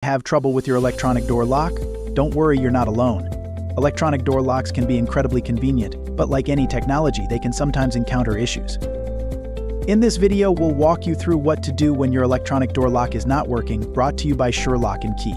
Have trouble with your electronic door lock? Don't worry, you're not alone. Electronic door locks can be incredibly convenient, but like any technology, they can sometimes encounter issues. In this video, we'll walk you through what to do when your electronic door lock is not working, brought to you by Shure Lock Key.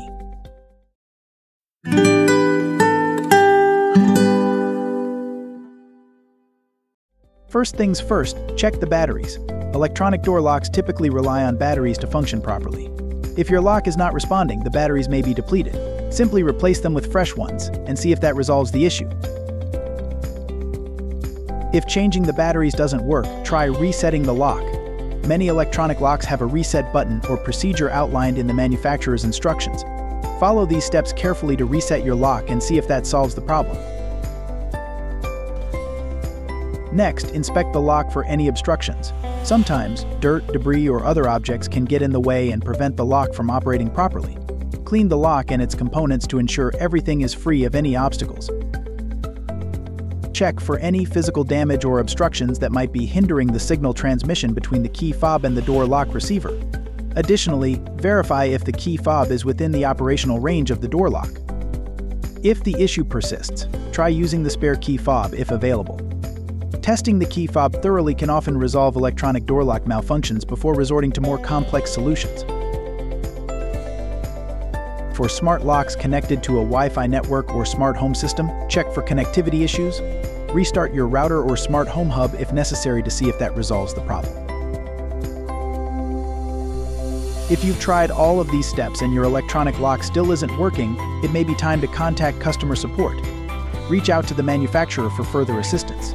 First things first, check the batteries. Electronic door locks typically rely on batteries to function properly. If your lock is not responding, the batteries may be depleted. Simply replace them with fresh ones and see if that resolves the issue. If changing the batteries doesn't work, try resetting the lock. Many electronic locks have a reset button or procedure outlined in the manufacturer's instructions. Follow these steps carefully to reset your lock and see if that solves the problem. Next, inspect the lock for any obstructions. Sometimes, dirt, debris, or other objects can get in the way and prevent the lock from operating properly. Clean the lock and its components to ensure everything is free of any obstacles. Check for any physical damage or obstructions that might be hindering the signal transmission between the key fob and the door lock receiver. Additionally, verify if the key fob is within the operational range of the door lock. If the issue persists, try using the spare key fob if available. Testing the key fob thoroughly can often resolve electronic door lock malfunctions before resorting to more complex solutions. For smart locks connected to a Wi-Fi network or smart home system, check for connectivity issues. Restart your router or smart home hub if necessary to see if that resolves the problem. If you've tried all of these steps and your electronic lock still isn't working, it may be time to contact customer support. Reach out to the manufacturer for further assistance.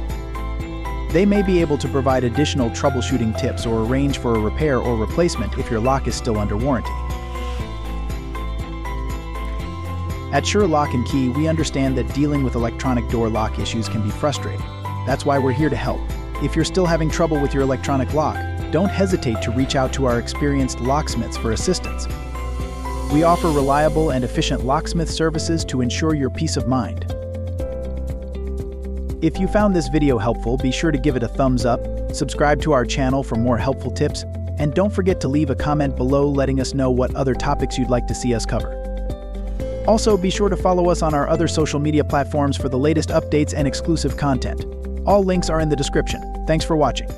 They may be able to provide additional troubleshooting tips or arrange for a repair or replacement if your lock is still under warranty. At Shure Lock & Key, we understand that dealing with electronic door lock issues can be frustrating. That's why we're here to help. If you're still having trouble with your electronic lock, don't hesitate to reach out to our experienced locksmiths for assistance. We offer reliable and efficient locksmith services to ensure your peace of mind. If you found this video helpful, be sure to give it a thumbs up, subscribe to our channel for more helpful tips, and don't forget to leave a comment below letting us know what other topics you'd like to see us cover. Also, be sure to follow us on our other social media platforms for the latest updates and exclusive content. All links are in the description. Thanks for watching.